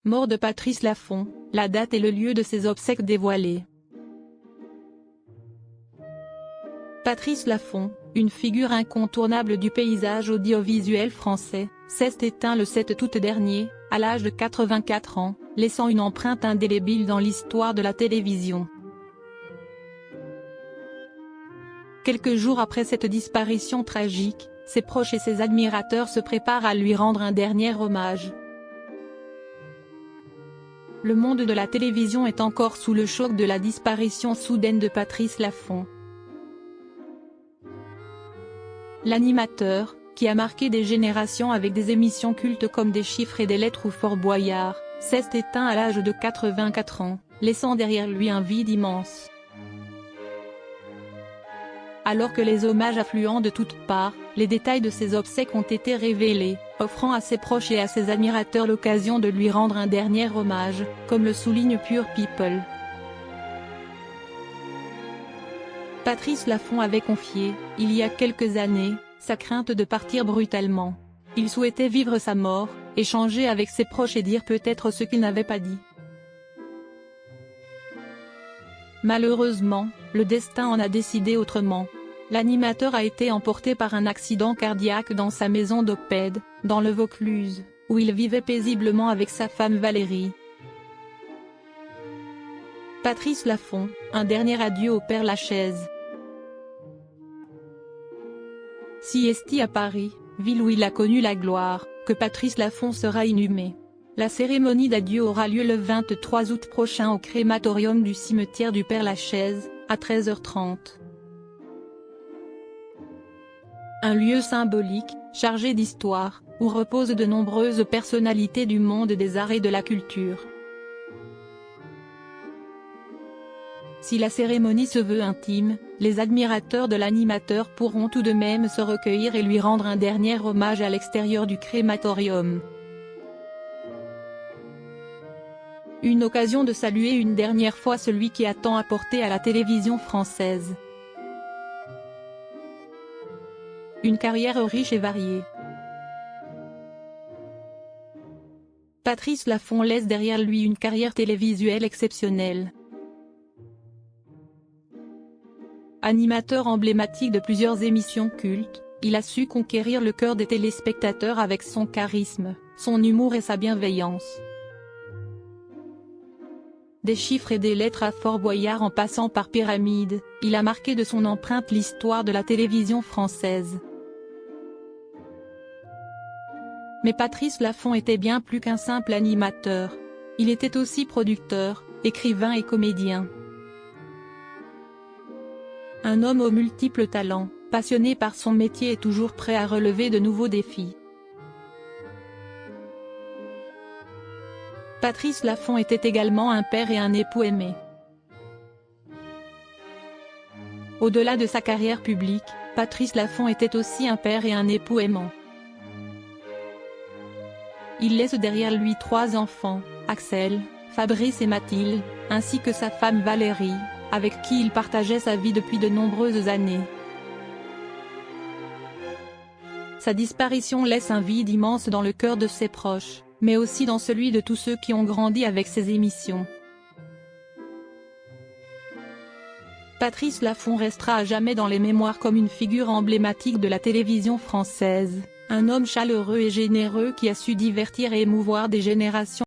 Mort de Patrice Laffont, la date et le lieu de ses obsèques dévoilés. Patrice Laffont, une figure incontournable du paysage audiovisuel français, s'est éteint le 7 août dernier, à l'âge de 84 ans, laissant une empreinte indélébile dans l'histoire de la télévision. Quelques jours après cette disparition tragique, ses proches et ses admirateurs se préparent à lui rendre un dernier hommage. Le monde de la télévision est encore sous le choc de la disparition soudaine de Patrice Laffont. L'animateur, qui a marqué des générations avec des émissions cultes comme Des chiffres et des lettres ou Fort Boyard, s'est éteint à l'âge de 84 ans, laissant derrière lui un vide immense. Alors que les hommages affluent de toutes parts, les détails de ses obsèques ont été révélés, offrant à ses proches et à ses admirateurs l'occasion de lui rendre un dernier hommage, comme le souligne Pure People. Patrice Laffont avait confié, il y a quelques années, sa crainte de partir brutalement. Il souhaitait vivre sa mort, échanger avec ses proches et dire peut-être ce qu'il n'avait pas dit. Malheureusement, le destin en a décidé autrement. L'animateur a été emporté par un accident cardiaque dans sa maison d'Oppède, dans le Vaucluse, où il vivait paisiblement avec sa femme Valérie. Patrice Laffont, un dernier adieu au Père Lachaise. Si est à Paris, ville où il a connu la gloire, que Patrice Laffont sera inhumé. La cérémonie d'adieu aura lieu le 23 août prochain au crématorium du cimetière du Père Lachaise, à 13h30. Un lieu symbolique, chargé d'histoire, où reposent de nombreuses personnalités du monde des arts et de la culture. Si la cérémonie se veut intime, les admirateurs de l'animateur pourront tout de même se recueillir et lui rendre un dernier hommage à l'extérieur du crématorium. Une occasion de saluer une dernière fois celui qui a tant apporté à la télévision française. Une carrière riche et variée. Patrice Laffont laisse derrière lui une carrière télévisuelle exceptionnelle. Animateur emblématique de plusieurs émissions cultes, il a su conquérir le cœur des téléspectateurs avec son charisme, son humour et sa bienveillance. Des chiffres et des lettres à Fort Boyard en passant par Pyramide, il a marqué de son empreinte l'histoire de la télévision française. Mais Patrice Laffont était bien plus qu'un simple animateur. Il était aussi producteur, écrivain et comédien. Un homme aux multiples talents, passionné par son métier et toujours prêt à relever de nouveaux défis. Patrice Laffont était également un père et un époux aimé. Au-delà de sa carrière publique, Patrice Laffont était aussi un père et un époux aimant. Il laisse derrière lui 3 enfants, Axel, Fabrice et Mathilde, ainsi que sa femme Valérie, avec qui il partageait sa vie depuis de nombreuses années. Sa disparition laisse un vide immense dans le cœur de ses proches, mais aussi dans celui de tous ceux qui ont grandi avec ses émissions. Patrice Laffont restera à jamais dans les mémoires comme une figure emblématique de la télévision française, un homme chaleureux et généreux qui a su divertir et émouvoir des générations.